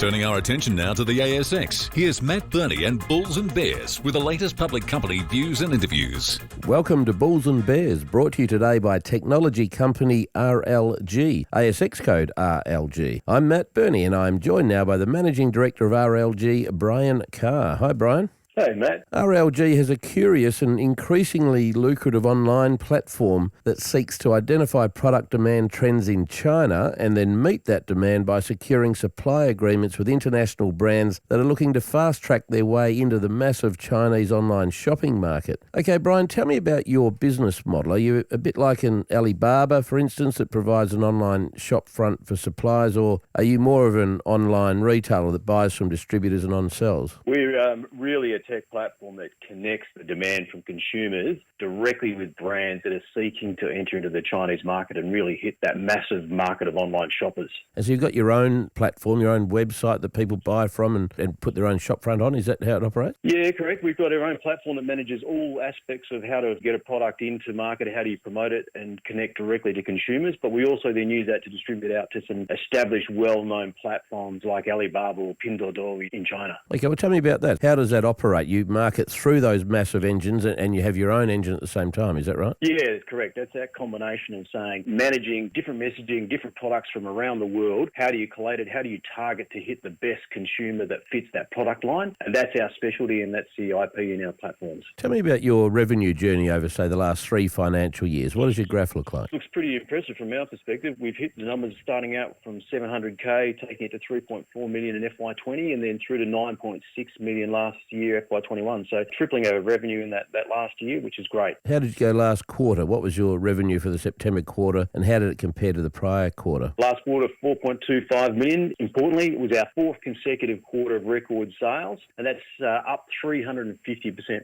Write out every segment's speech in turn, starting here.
Turning our attention now to the ASX, here's Matt Burney and Bulls and Bears with the latest public company views and interviews. Welcome to Bulls and Bears, brought to you today by technology company RLG, ASX code RLG. I'm Matt Burney and I'm joined now by the Managing Director of RLG, Bryan Carr. Hi, Bryan. Hey, Matt. RLG has a curious and increasingly lucrative online platform that seeks to identify product demand trends in China and then meet that demand by securing supply agreements with international brands that are looking to fast-track their way into the massive Chinese online shopping market. Okay, Bryan, tell me about your business model. Are you a bit like an Alibaba, for instance, that provides an online shop front for suppliers, or are you more of an online retailer that buys from distributors and on-sells? We're really a tech platform that connects the demand from consumers directly with brands that are seeking to enter into the Chinese market and really hit that massive market of online shoppers. And so you've got your own platform, your own website that people buy from and put their own shop front on. Is that how it operates? Yeah, correct. We've got our own platform that manages all aspects of how to get a product into market, how do you promote it and connect directly to consumers. But we also then use that to distribute out to some established, well-known platforms like Alibaba or Pinduoduo in China. Okay, well, tell me about that. How does that operate? You market through those massive engines and you have your own engine at the same time, is that right? Yeah, correct. That's that combination of saying managing different messaging, different products from around the world. How do you collate it? How do you target to hit the best consumer that fits that product line? And that's our specialty and that's the IP in our platforms. Tell me about your revenue journey over, say, the last 3 financial years. What does your graph look like? Looks pretty impressive from our perspective. We've hit the numbers starting out from 700K, taking it to 3.4 million in FY20 and then through to 9.6 million last year, FY21. So tripling our revenue in that last year, which is great. How did you go last quarter? What was your revenue for the September quarter and how did it compare to the prior quarter? Last quarter, 4.25 million. Importantly, it was our 4th consecutive quarter of record sales, and that's up 350%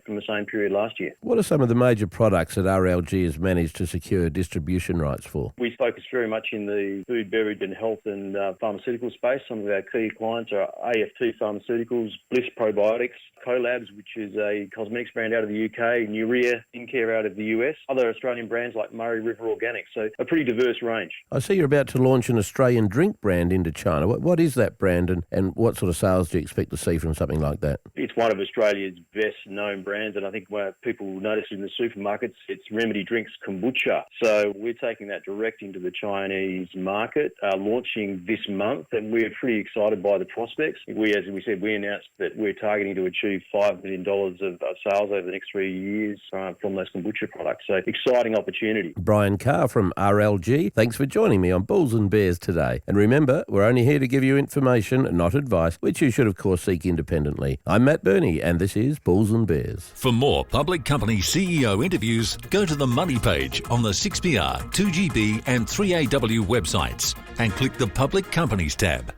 from the same period last year. What are some of the major products that RLG has managed to secure distribution rights for? We focus very much in the food, beverage and health and pharmaceutical space. Some of our key clients are AFT Pharmaceuticals, Bliss Probiotics, Collabs, which is a cosmetics brand out of the UK, Nuria Skincare out of the US, other Australian brands like Murray River Organics, so a pretty diverse range. I see you're about to launch an Australian drink brand into China. What is that brand and what sort of sales do you expect to see from something like that? It's one of Australia's best known brands and I think where people notice in the supermarkets, it's Remedy Drinks Kombucha. So we're taking that direct into the Chinese market, launching this month and we're pretty excited by the prospects. As we said, we announced that we're targeting to achieve $5 million of sales over the next 3 years from those kombucha products. So exciting opportunity. Bryan Carr from RLG, thanks for joining me on Bulls and Bears today. And remember, we're only here to give you information, not advice, which you should of course seek independently. I'm Matt Burney and this is Bulls and Bears. For more public company CEO interviews, go to the Money page on the 6PR, 2GB and 3AW websites and click the Public Companies tab.